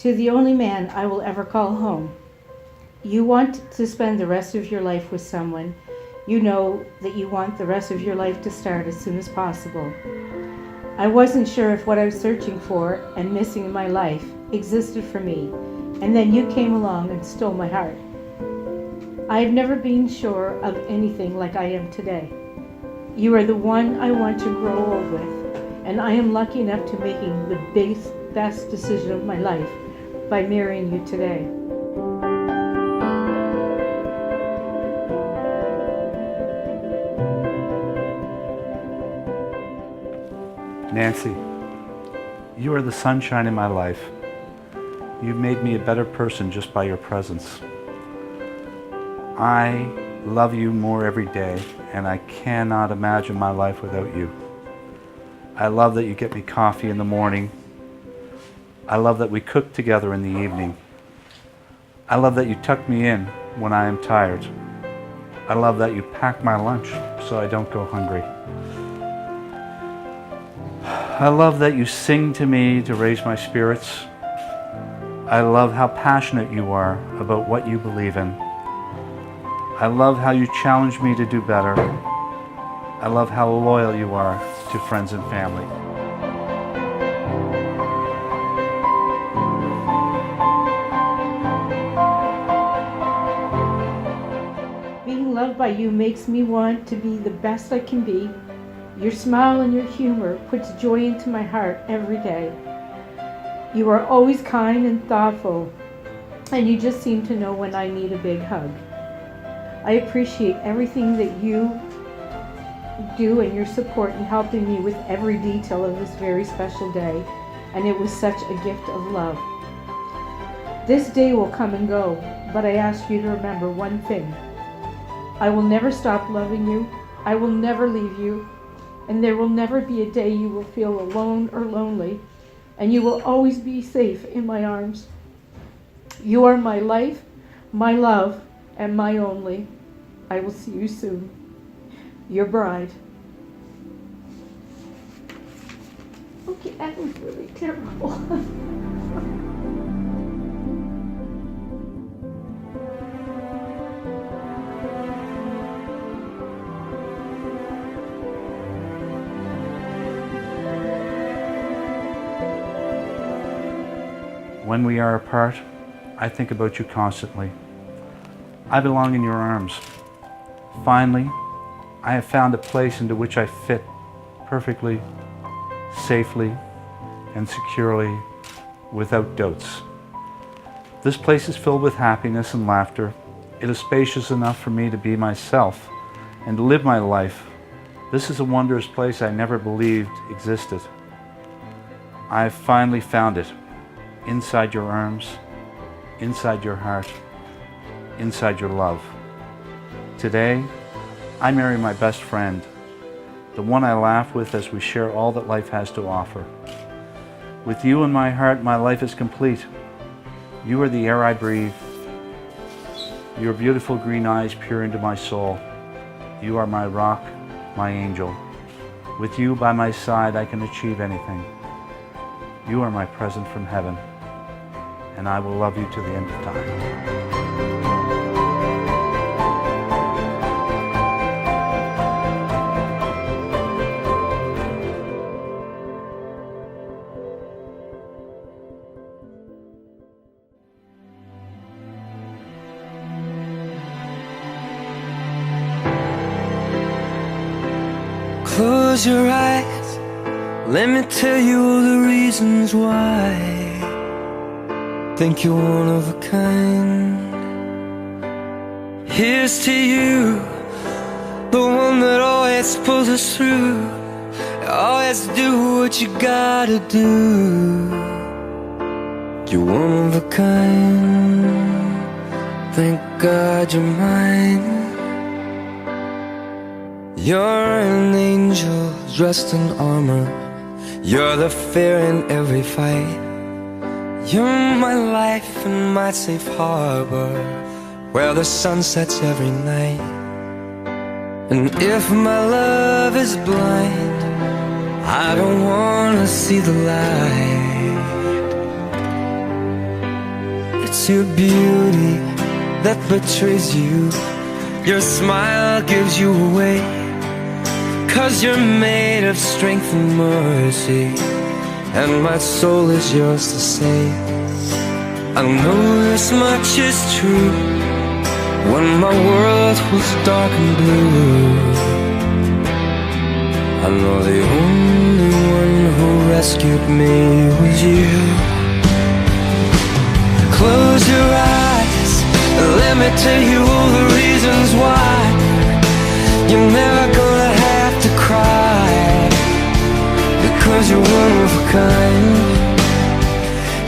To the only man I will ever call home. You want to spend the rest of your life with someone. You know that you want the rest of your life to start as soon as possible. I wasn't sure if what I was searching for and missing in my life existed for me, and then you came along and stole my heart. I have never been sure of anything like I am today. You are the one I want to grow old with, and I am lucky enough to making the best decision of my life by marrying you today. Nancy, you are the sunshine in my life. You've made me a better person just by your presence. I love you more every day, and I cannot imagine my life without you. I love that you get me coffee in the morning. I love that we cook together in the evening. I love that you tuck me in when I am tired. I love that you pack my lunch so I don't go hungry. I love that you sing to me to raise my spirits. I love how passionate you are about what you believe in. I love how you challenge me to do better. I love how loyal you are to friends and family. Being loved by you makes me want to be the best I can be. Your smile and your humor puts joy into my heart every day. You are always kind and thoughtful, and you just seem to know when I need a big hug. I appreciate everything that you do and your support in helping me with every detail of this very special day, and it was such a gift of love. This day will come and go, but I ask you to remember one thing. I will never stop loving you. I will never leave you. And there will never be a day you will feel alone or lonely, and you will always be safe in my arms. You are my life, my love, and my only. I will see you soon. Your bride. Okay, that was really terrible. When we are apart, I think about you constantly. I belong in your arms. Finally, I have found a place into which I fit perfectly, safely, and securely, without doubts. This place is filled with happiness and laughter. It is spacious enough for me to be myself and to live my life. This is a wondrous place I never believed existed. I have finally found it. Inside your arms, inside your heart, inside your love. Today, I marry my best friend, the one I laugh with as we share all that life has to offer. With you in my heart, my life is complete. You are the air I breathe. Your beautiful green eyes peer into my soul. You are my rock, my angel. With you by my side, I can achieve anything. You are my present from heaven, and I will love you to the end of time. Close your eyes, let me tell you all the reasons why. Think you're one of a kind. Here's to you, the one that always pulls us through. Always do what you gotta do. You're one of a kind. Thank God you're mine. You're an angel dressed in armor. You're the fear in every fight. You're my life and my safe harbor, where the sun sets every night. And if my love is blind, I don't wanna see the light. It's your beauty that betrays you. Your smile gives you away, 'cause you're made of strength and mercy, and my soul is yours to save. I know this much is true. When my world was dark and blue, I know the only one who rescued me was you. Close your eyes, let me tell you all the reasons why you're never gonna have to cry, because you're one of a kind.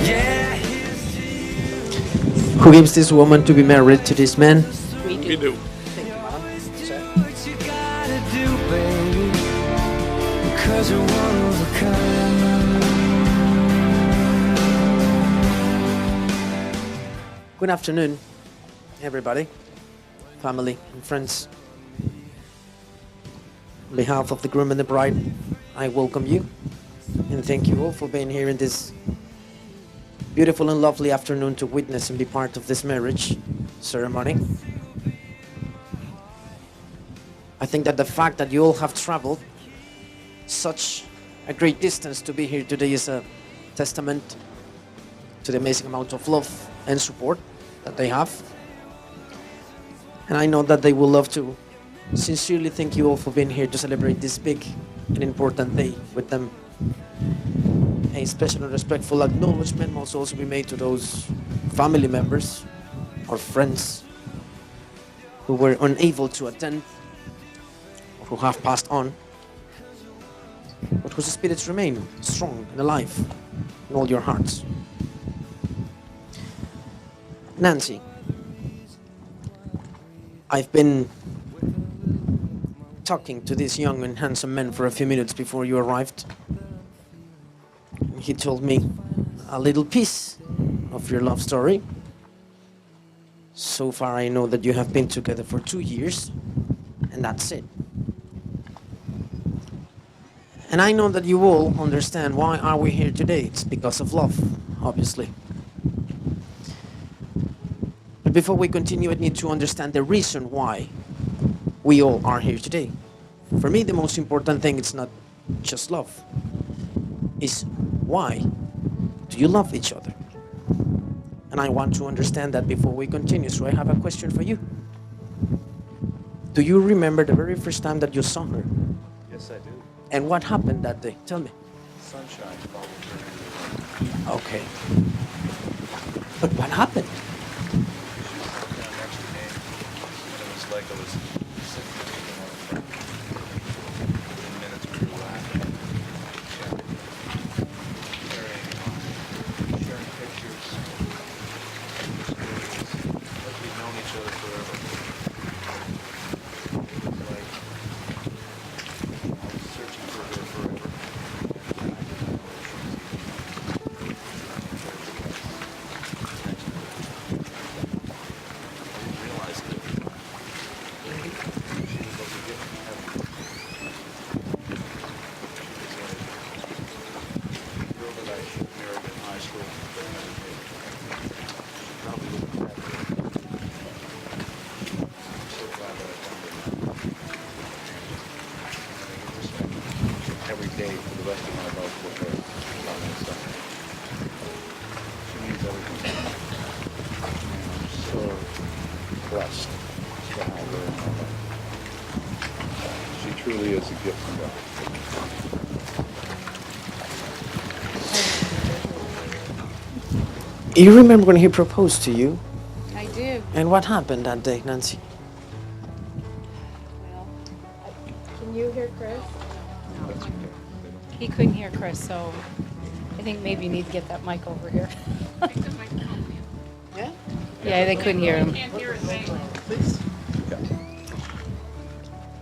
Yeah, here's to you. Who gives this woman to be married to this man? We do. Thank you, madam. What you gotta do, baby, because you're one of a kind. Good afternoon, everybody, family and friends. On behalf of the groom and the bride, I welcome you and thank you all for being here in this beautiful and lovely afternoon to witness and be part of this marriage ceremony. I think that the fact that you all have traveled such a great distance to be here today is a testament to the amazing amount of love and support that they have. And I know that they will love to sincerely thank you all for being here to celebrate this big and important day with them. A special and respectful acknowledgement must also be made to those family members or friends who were unable to attend or who have passed on, but whose spirits remain strong and alive in all your hearts. Nancy, I've been talking to this young and handsome man for a few minutes before you arrived. He told me a little piece of your love story. So far I know that you have been together for 2 years, and that's it. And I know that you all understand why are we here today. It's because of love, obviously. But before we continue, I need to understand the reason why we all are here today. For me, the most important thing is not just love. It's why do you love each other? And I want to understand that before we continue. So I have a question for you. Do you remember the very first time that you saw her? Yes, I do. And what happened that day? Tell me. Sunshine followed. Okay. But what happened? Next to me, and it was like I was sitting with within minutes we were laughing, chatting, sharing pictures, stories, like we'd known each other forever. It was like I was searching for her forever, and I didn't know where she was even. Next to me. I didn't realize it. She was like a gift from heaven. She was a girl that I should have married in high school, but I never did. She probably wouldn't have had it. I'm so glad that I found her now. And I will spend every day for the rest of my life with her about that stuff. She means everything to me. And I'm so blessed to have her in my life. She truly is a gift from God. You remember when he proposed to you? I do. And what happened that day, Nancy? Well, can you hear Chris? That's okay. He couldn't hear Chris, so I think maybe you need to get that mic over here. Yeah? Yeah, they couldn't hear him.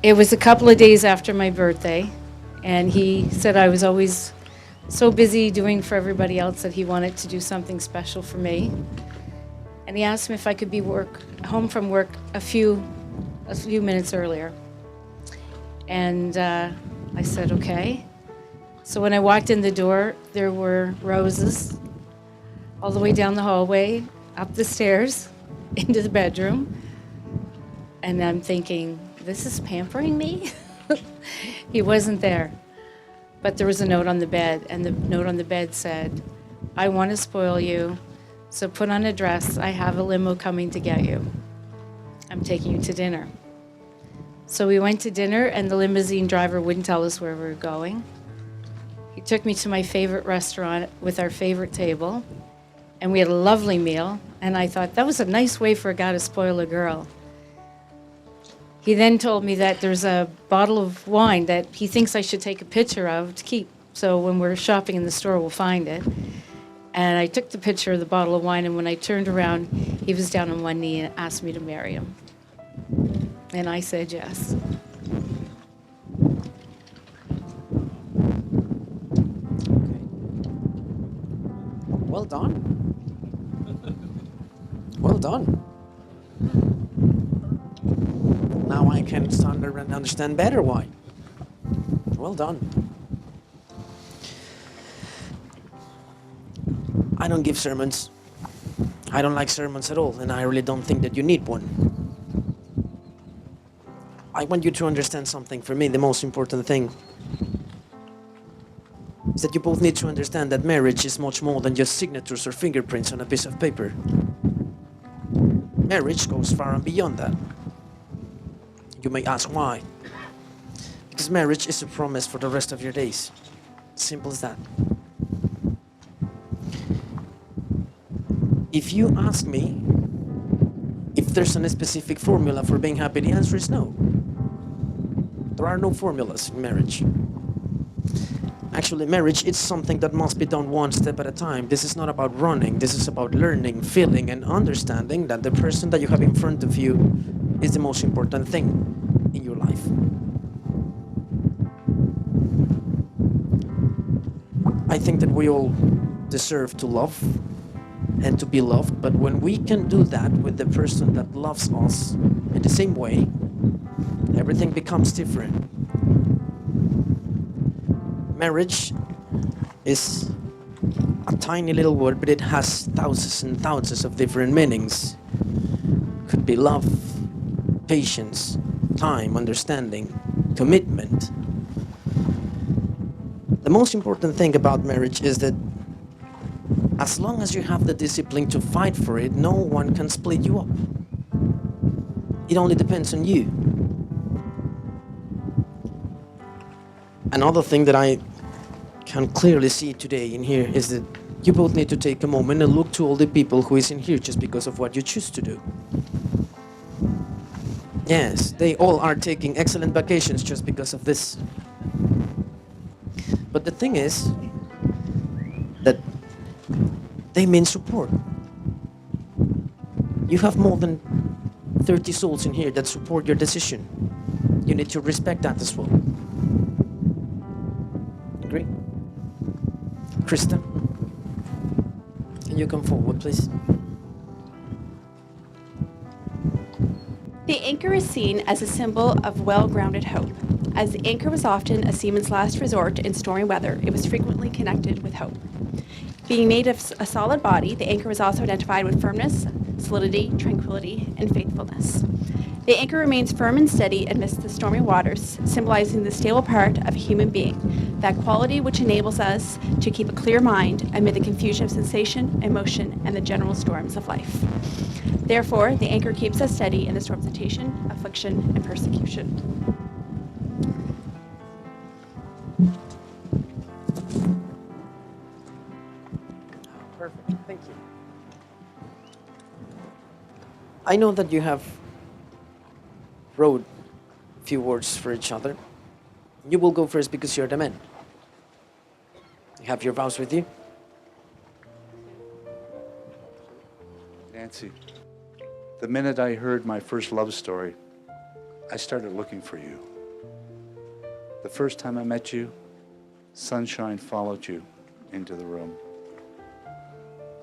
It was a couple of days after my birthday, and he said I was always so busy doing for everybody else that he wanted to do something special for me. And he asked me if I could be home from work a few minutes earlier. And I said, okay. So when I walked in the door, there were roses all the way down the hallway, up the stairs into the bedroom. And I'm thinking, this is pampering me? He wasn't there. But there was a note on the bed, and the note on the bed said, I want to spoil you, so put on a dress. I have a limo coming to get you. I'm taking you to dinner. So we went to dinner, and the limousine driver wouldn't tell us where we were going. He took me to my favorite restaurant with our favorite table, and we had a lovely meal, and I thought, that was a nice way for a guy to spoil a girl. He then told me that there's a bottle of wine that he thinks I should take a picture of to keep, so when we're shopping in the store, we'll find it. And I took the picture of the bottle of wine, and when I turned around, he was down on one knee and asked me to marry him. And I said yes. Well done. Well done. Now I can understand better why. Well done. I don't give sermons. I don't like sermons at all, and I really don't think that you need one. I want you to understand something. For me, the most important thing is that you both need to understand that marriage is much more than just signatures or fingerprints on a piece of paper. Marriage goes far and beyond that. You may ask why. Because marriage is a promise for the rest of your days. Simple as that. If you ask me if there's a specific formula for being happy, the answer is no. There are no formulas in marriage. Actually, marriage is something that must be done one step at a time. This is not about running. This is about learning, feeling, and understanding that the person that you have in front of you is the most important thing in your life. I think that we all deserve to love and to be loved, but when we can do that with the person that loves us in the same way, everything becomes different. Marriage is a tiny little word, but it has thousands and thousands of different meanings. Could be love, patience, time, understanding, commitment. The most important thing about marriage is that as long as you have the discipline to fight for it, no one can split you up. It only depends on you. Another thing that I can clearly see today in here is that you both need to take a moment and look to all the people who is in here just because of what you choose to do. Yes, they all are taking excellent vacations just because of this. But the thing is that they mean support. You have more than 30 souls in here that support your decision. You need to respect that as well. Agree? Krista, can you come forward, please? The anchor is seen as a symbol of well-grounded hope. As the anchor was often a seaman's last resort in stormy weather, it was frequently connected with hope. Being made of a solid body, the anchor was also identified with firmness, solidity, tranquility, and faithfulness. The anchor remains firm and steady amidst the stormy waters, symbolizing the stable part of a human being, that quality which enables us to keep a clear mind amid the confusion of sensation, emotion, and the general storms of life. Therefore, the anchor keeps us steady in the storms of temptation, affliction, and persecution. Perfect, thank you. I know that you have wrote a few words for each other. You will go first because you're the man. You have your vows with you? Nancy, the minute I heard my first love story, I started looking for you. The first time I met you, sunshine followed you into the room.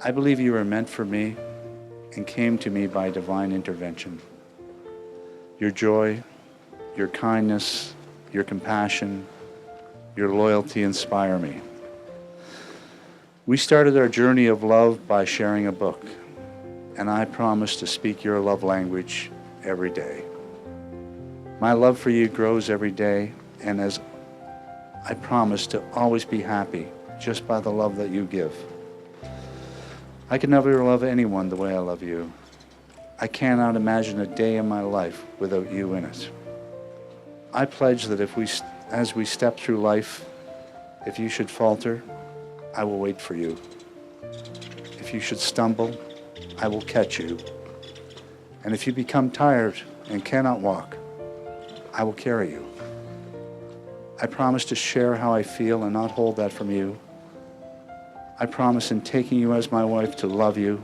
I believe you were meant for me and came to me by divine intervention. Your joy, your kindness, your compassion, your loyalty inspire me. We started our journey of love by sharing a book. and I promise to speak your love language every day. My love for you grows every day, and as I promise to always be happy just by the love that you give. I can never love anyone the way I love you. I cannot imagine a day in my life without you in it. I pledge that as we step through life, if you should falter, I will wait for you. If you should stumble, I will catch you. And if you become tired and cannot walk, I will carry you. I promise to share how I feel and not hold that from you. I promise in taking you as my wife to love you,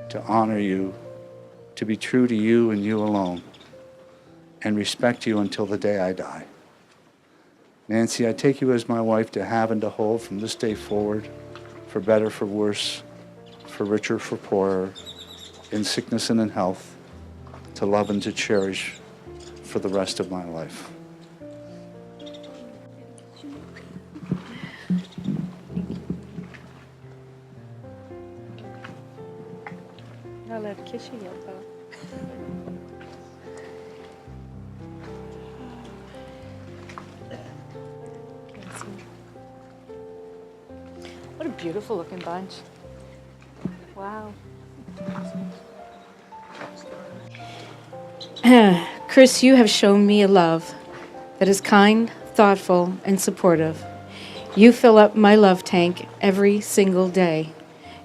to honor you, to be true to you and you alone, and respect you until the day I die. Nancy, I take you as my wife to have and to hold from this day forward, for better, for worse, for richer, for poorer, in sickness and in health, to love and to cherish for the rest of my life. I'll let kiss you, Yoko. What a beautiful looking bunch. Wow. Chris, you have shown me a love that is kind, thoughtful, and supportive. You fill up my love tank every single day.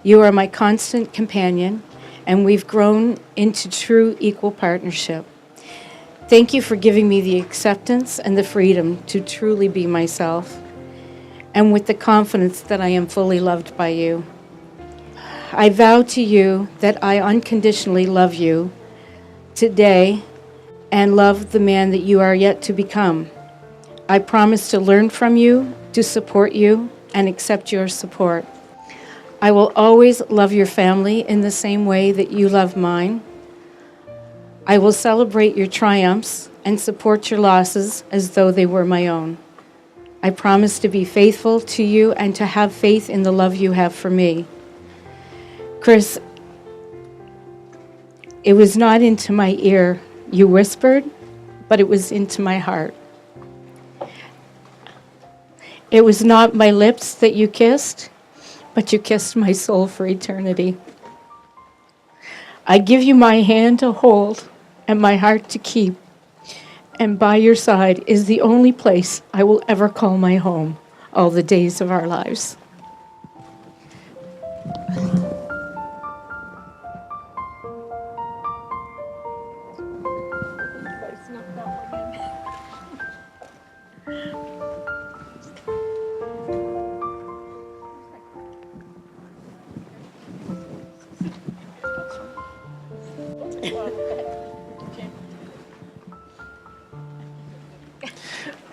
You are my constant companion, and we've grown into true equal partnership. Thank you for giving me the acceptance and the freedom to truly be myself, and with the confidence that I am fully loved by you. I vow to you that I unconditionally love you today and love the man that you are yet to become. I promise to learn from you, to support you, and accept your support. I will always love your family in the same way that you love mine. I will celebrate your triumphs and support your losses as though they were my own. I promise to be faithful to you and to have faith in the love you have for me. Chris, it was not into my ear you whispered, but it was into my heart. It was not my lips that you kissed, but you kissed my soul for eternity. I give you my hand to hold and my heart to keep, and by your side is the only place I will ever call my home all the days of our lives.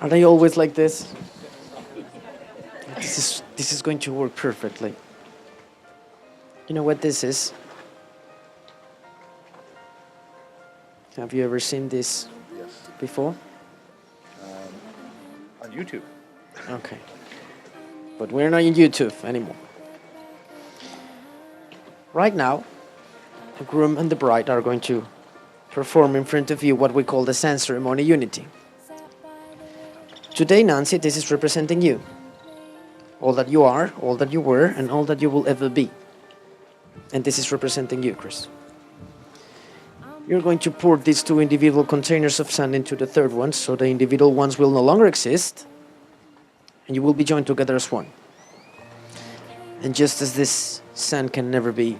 Are they always like this? This is going to work perfectly. You know what this is? Have you ever seen this before? On YouTube. Okay. But we're not on YouTube anymore. Right now, the groom and the bride are going to perform in front of you what we call the sand ceremony unity. Today, Nancy, this is representing you. All that you are, all that you were, and all that you will ever be. And this is representing you, Chris. You're going to pour these two individual containers of sand into the third one, so the individual ones will no longer exist, and you will be joined together as one. And just as this sand can never be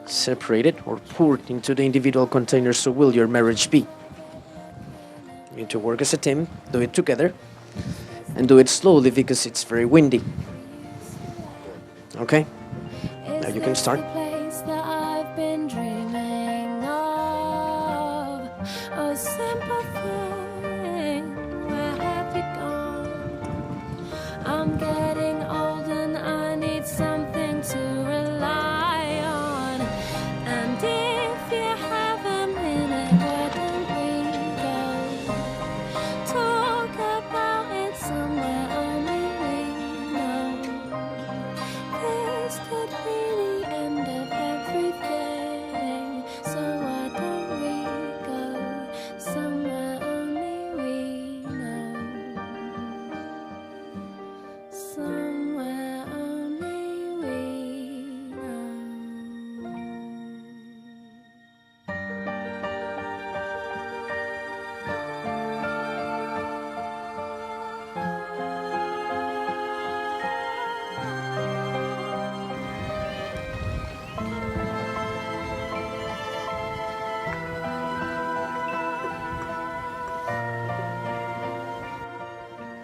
separated or poured into the individual containers, so will your marriage be. You need to work as a team, do it together, and do it slowly because it's very windy. Okay? Now you can start. I'm getting old and I need something to rely on. And if you have a minute, why don't we go talk about it somewhere only we know? This could be the end of everything.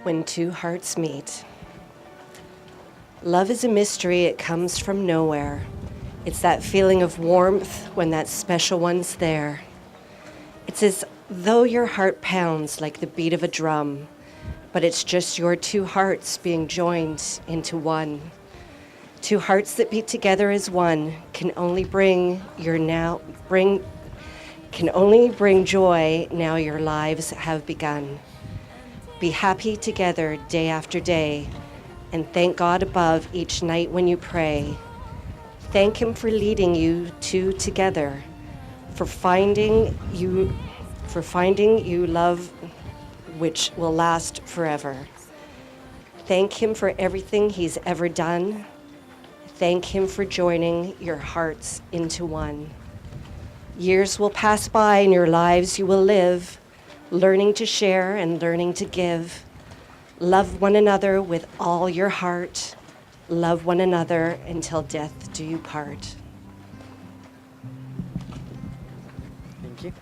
when two hearts meet. Love is a mystery, it comes from nowhere. It's that feeling of warmth when that special one's there. It's as though your heart pounds like the beat of a drum, but it's just your two hearts being joined into one. Two hearts that beat together as one can only bring joy now your lives have begun. Be happy together day after day, and thank God above each night when you pray. Thank Him for leading you two together, for finding you love which will last forever. Thank Him for everything He's ever done. Thank Him for joining your hearts into one. Years will pass by and your lives you will live, learning to share and learning to give. Love one another with all your heart. Love one another until death do you part. Thank you.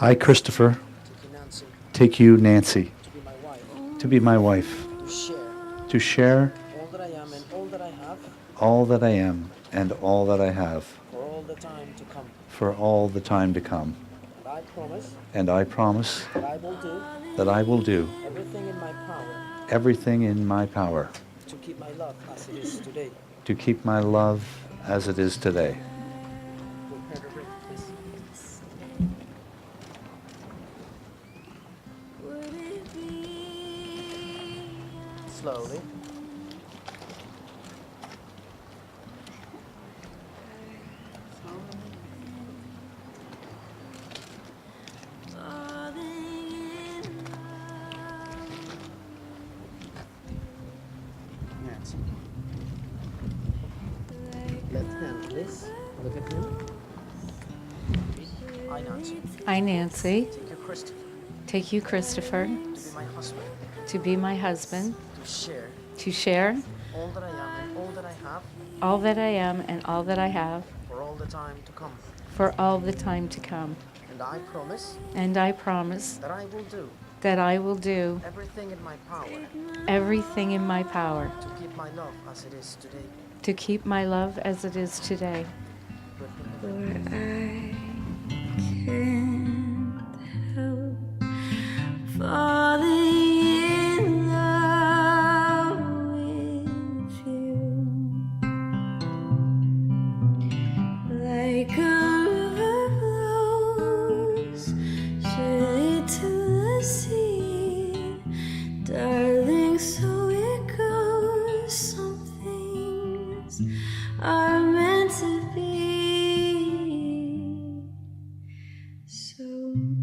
I, Christopher, take you, Nancy, to be my wife, to share all that I am and all that I have all that I am and all that I have for all the time to come. for all the time to come. And I promise And I promise that I will do that I will do everything in my power everything in my power to keep my love as it is today. to keep my love as it is today. Prepare to break, please. Slowly. Nancy. Left hand, please. Look at him. I, Nancy. I, Nancy, Take you, Christopher, take you, Christopher, to be my husband, to be my husband, to share to share all that I am and all that I have all that I am and all that I have for all the time to come. for all the time to come. And I promise And I promise that I will do that I will do everything in my power everything in my power to keep my love as it is today. to keep my love as it is today. Falling in love with you, like a river flows surely to the sea, darling. So it goes. Some things are meant to be. So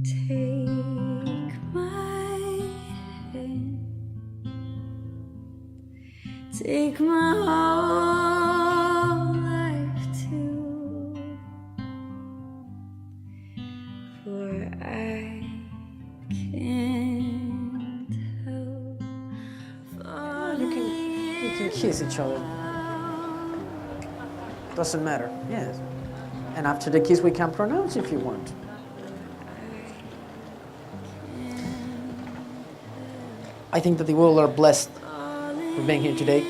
take my hand, take my whole life too, for I can't help You can kiss each other. Doesn't matter. Yes. And after the kiss, we can pronounce if you want. I think that the world are blessed for being here today.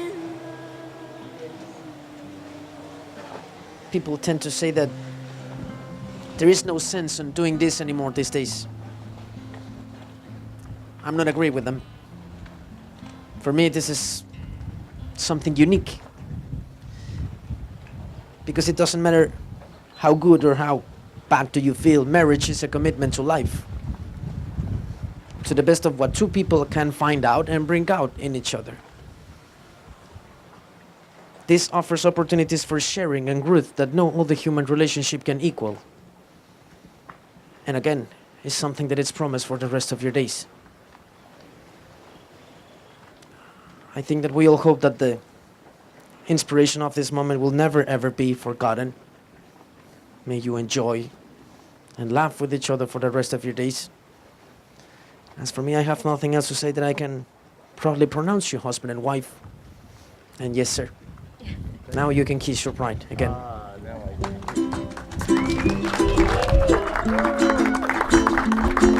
People tend to say that there is no sense in doing this anymore these days. I'm not agree with them. For me, this is something unique. Because it doesn't matter how good or how bad do you feel, marriage is a commitment to life. To the best of what two people can find out and bring out in each other. This offers opportunities for sharing and growth that no other human relationship can equal. And again, it's something that is promised for the rest of your days. I think that we all hope that the inspiration of this moment will never ever be forgotten. May you enjoy and laugh with each other for the rest of your days. As for me, I have nothing else to say that I can proudly pronounce you husband and wife. And yes, sir. Now you can kiss your bride again. Now I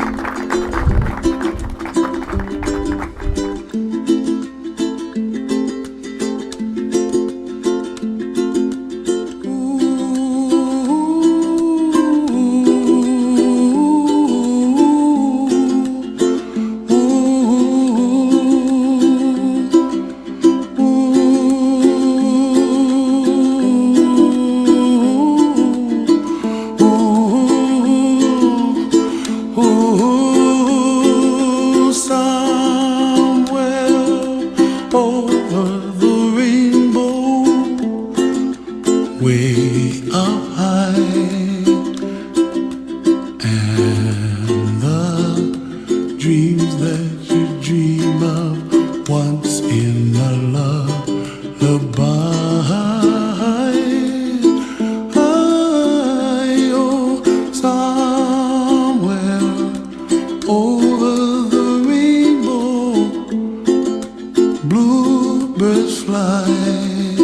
first flight,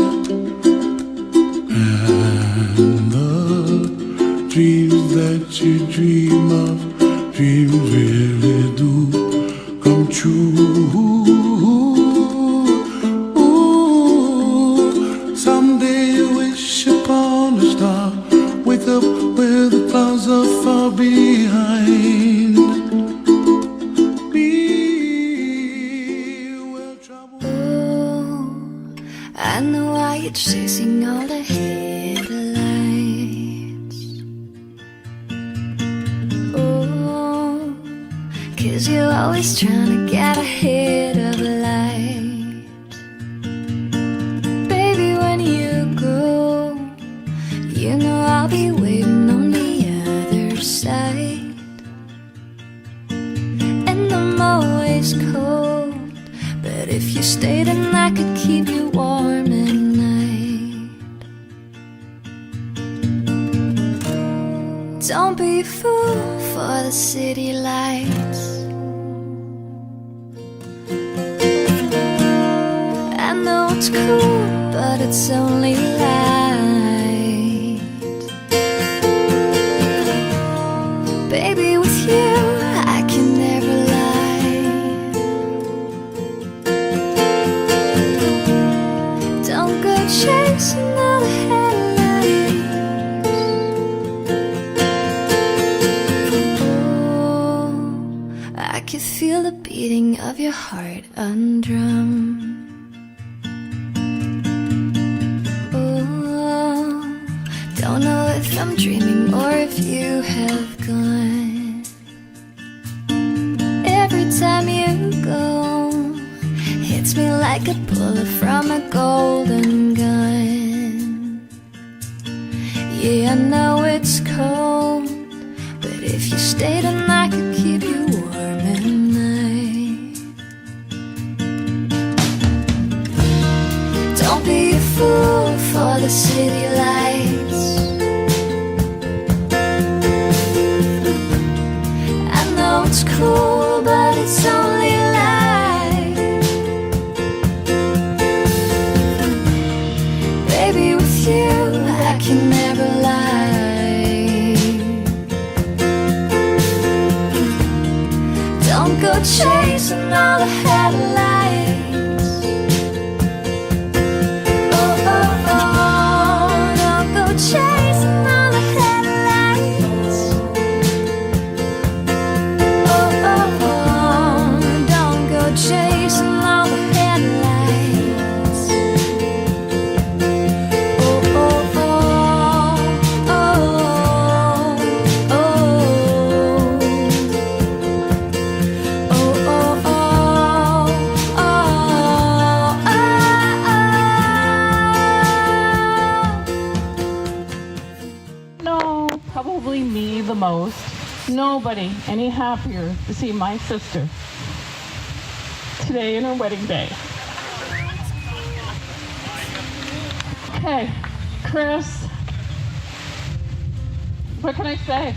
and the dreams that you dream of, dreams really do come true. Ooh, someday you wish upon a star, wake up where the clouds are far behind. I know why you're chasing all the headlights. Oh, 'cause you're always trying to get ahead of life. Baby, when you go, you know I'll be waiting on the other side. And I'm always cold, but if you stay then I could keep you warm at night. Don't be a fool for the city lights. I know it's cool, but it's only light. Baby, with you I can never lie. Don't go chasing all the headlights. Oh, I can feel the beating of your heart undrum. Oh, don't know if I'm dreaming or if you have gone. Every time you go, hits me like a bullet from a golden gun. Yeah, I know it's cold, but if you stay then I could keep you warm at night. Don't be a fool for the city lights. I know it's cool, but it's only light. Baby, with you I can never lie. Don't go chasing all the headlights. Oh, oh, oh, don't go chasing all the headlights. Oh, oh, oh, don't go chasing all the headlights. Oh, oh, oh, oh, oh, No, probably me the most. Nobody any happier to see my sister today in her wedding day. Okay, Chris, what can I say?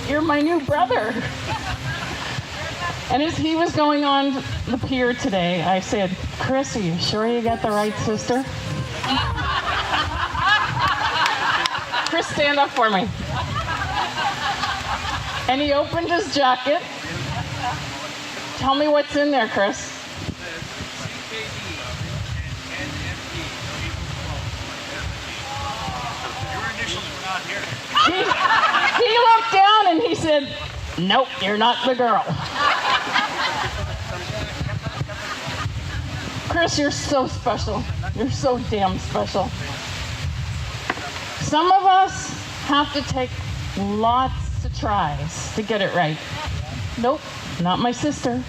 You're my new brother. And as he was going on the pier today, I said, Chris, are you sure you got the right sister? Chris, stand up for me. And he opened his jacket. Tell me what's in there, Chris. He looked down and he said, nope, you're not the girl. Chris, you're so special. You're so damn special. Some of us have to take lots of tries to get it right. Nope, not my sister.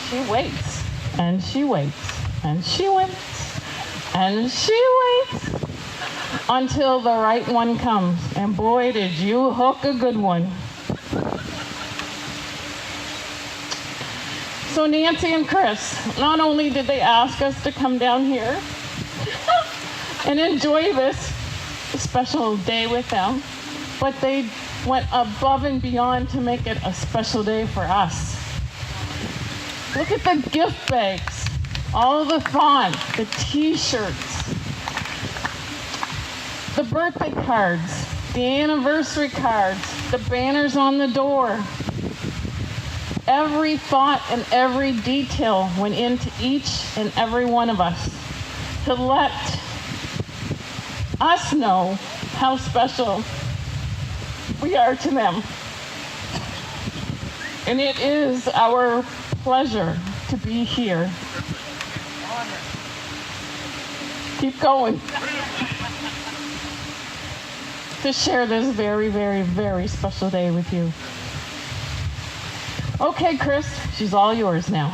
She waits, and she waits, and she waits, and she waits until the right one comes. And boy, did you hook a good one. So Nancy and Chris, not only did they ask us to come down here and enjoy this special day with them, but they went above and beyond to make it a special day for us. Look at the gift bags all the font, the t-shirts, the birthday cards, the anniversary cards, the banners on the door. Every thought and every detail went into each and every one of us to let us know how special we are to them. And it is our pleasure to be here. Keep going. To share this very, very, very special day with you. Okay, Chris, she's all yours now.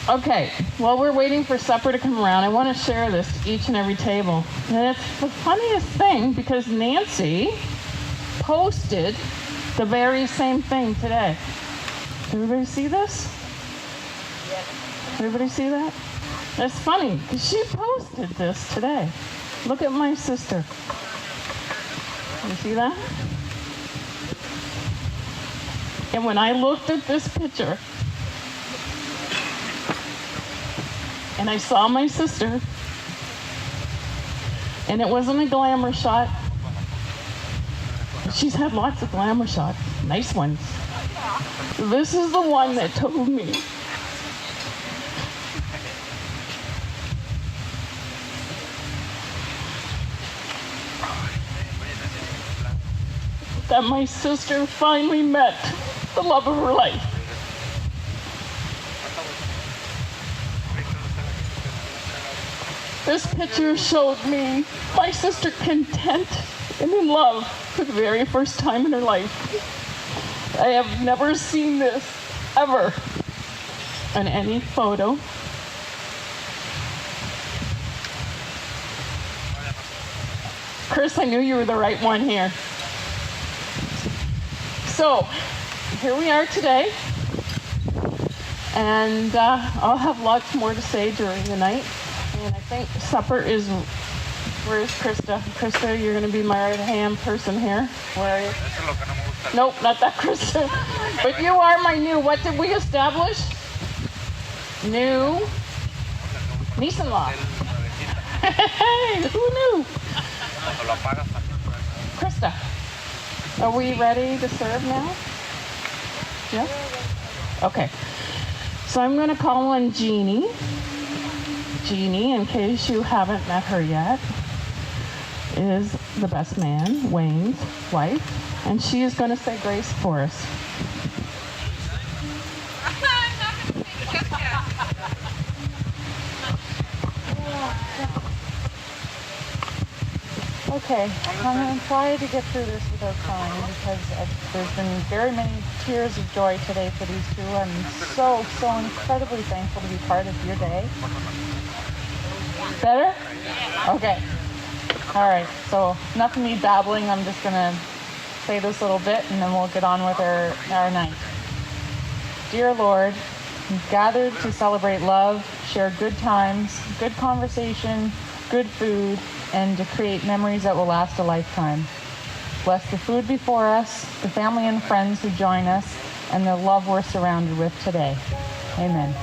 Okay, while we're waiting for supper to come around, I want to share this to each and every table. And it's the funniest thing because Nancy posted the very same thing today. Everybody see this? Yes. Everybody see that? That's funny because she posted this today. Look at my sister. You see that? And when I looked at this picture and I saw my sister, and it wasn't a glamour shot. She's had lots of glamour shots, nice ones. This is the one that told me that my sister finally met the love of her life. This picture showed me my sister content and in love for the very first time in her life. I have never seen this ever in any photo. Chris, I knew you were the right one here. So, here we are today, and I'll have lots more to say during the night. And I think supper is, where's Krista? Krista, you're going to be my right-hand person here. Where are you? Nope, not that Krista. But you are my new, what did we establish? New niece-in-law. Hey, who knew? Krista, are we ready to serve now? Yeah? Okay. So I'm going to call on Jeannie. Jeannie, in case you haven't met her yet, is the best man, Wayne's wife, and she is going to say grace for us. Okay, I'm going to try to get through this without crying because there's been very many tears of joy today for these two. I'm so incredibly thankful to be part of your day. Better? Okay. All right, so enough of me babbling. I'm just going to say this little bit and then we'll get on with our night. Dear Lord, we've gathered to celebrate love, share good times, good conversation, good food, and to create memories that will last a lifetime. Bless the food before us, the family and friends who join us, and the love we're surrounded with today. Amen.